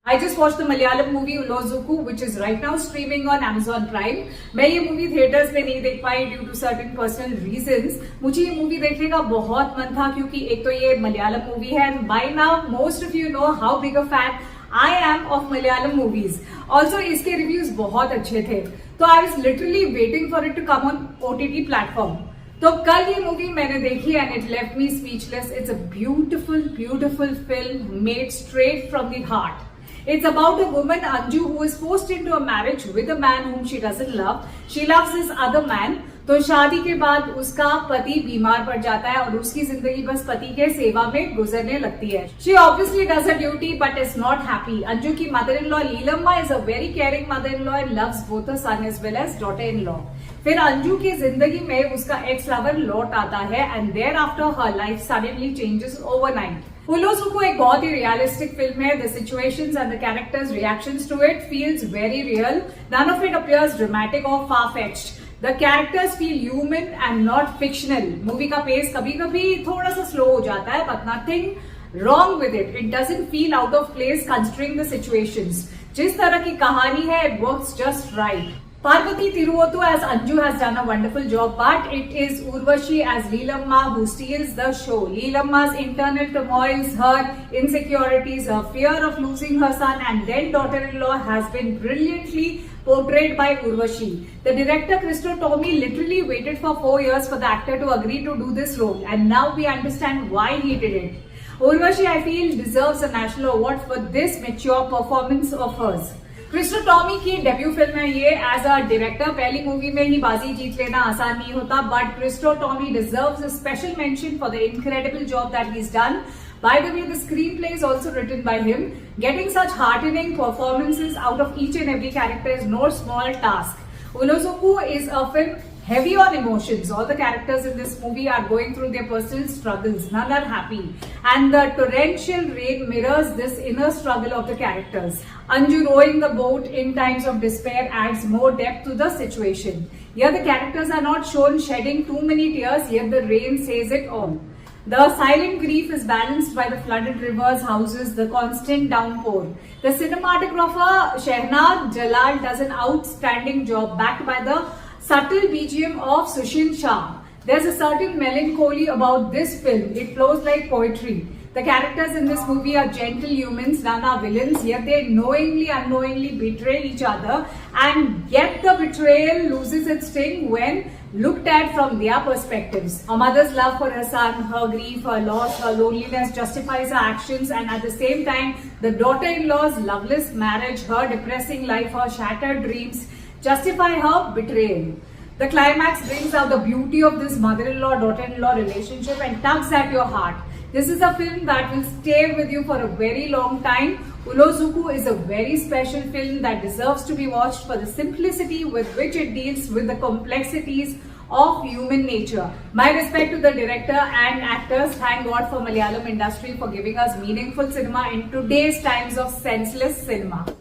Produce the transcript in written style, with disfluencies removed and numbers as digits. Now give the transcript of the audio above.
I just watched the Malayalam movie Ulozuku, which is right now streaming on Amazon Prime. मैं ये movie theatres में नहीं देख पाई due to certain personal reasons. मुझे ये मूवी देखने का बहुत मन था क्योंकि एक तो ये मलयालम मूवी है and by now most of you know how big a fan I am of Malayalam movies. Also, इसके रिव्यूज बहुत अच्छे थे. तो I was literally waiting for it to come on OTT platform. तो कल ये मूवी मैंने देखी and it left me speechless. It's a beautiful film made straight from the heart. It's about a woman, Anju, who is forced into a marriage with a man whom she doesn't love. She loves this other man. तो शादी के बाद उसका पति बीमार पड़ जाता है और उसकी जिंदगी बस पति के सेवा में गुजरने लगती है. She obviously does her duty but is not happy. Anju की mother-in-law Leelamma is a very caring mother-in-law and loves both her son as well as daughter-in-law. फिर अंजू की जिंदगी में उसका एक्स लवर लौट आता है and thereafter her life suddenly changes overnight. Ullozhukku एक बहुत ही रियलिस्टिक फिल्म है. The situations and the characters reactions to it feels very real. None of it appears dramatic और far fetched. The characters feel human and not fictional. Movie का pace कभी कभी थोड़ा सा स्लो हो जाता है but nothing wrong with it. It doesn't feel out of place considering the situations. जिस तरह की कहानी है it works just right. Parvati Tiruvottu as Anju has done a wonderful job, but it is Urvashi as Leelamma who steals the show. Leelamma's internal turmoils, her insecurities, her fear of losing her son and then daughter-in-law has been brilliantly portrayed by Urvashi. The director Christo Tommy literally waited for 4 years for the actor to agree to do this role and now we understand why he did it. Urvashi, I feel, deserves a national award for this mature performance of hers. Christo Tomy की debut film है ये as a director. पहली movie में ही बाजी जीत लेना आसान नहीं होता but Christo Tomy deserves a special mention for the incredible job that he is done. By the way, the screenplay is also written by him. Getting such heartening performances out of each and every character is no small task. Ulozuku is a film heavy on emotions. All the characters in this movie are going through their personal struggles. None are happy. And the torrential rain mirrors this inner struggle of the characters. Anju rowing the boat in times of despair adds more depth to the situation. Here the characters are not shown shedding too many tears, yet the rain says it all. The silent grief is balanced by the flooded rivers, houses, the constant downpour. The cinematographer Shehnaz Jalal does an outstanding job backed by the subtle BGM of Sushil Shah. There's a certain melancholy about this film. It flows like poetry. The characters in this movie are gentle humans, none are villains, yet they unknowingly betray each other and yet the betrayal loses its sting when looked at from their perspectives. A mother's love for her son, her grief, her loss, her loneliness justifies her actions and at the same time the daughter-in-law's loveless marriage, her depressing life, her shattered dreams justify her betrayal. The climax brings out the beauty of this mother-in-law, daughter-in-law relationship and tugs at your heart. This is a film that will stay with you for a very long time. Ulozuku is a very special film that deserves to be watched for the simplicity with which it deals with the complexities of human nature. My respect to the director and actors. Thank God for Malayalam industry for giving us meaningful cinema in today's times of senseless cinema.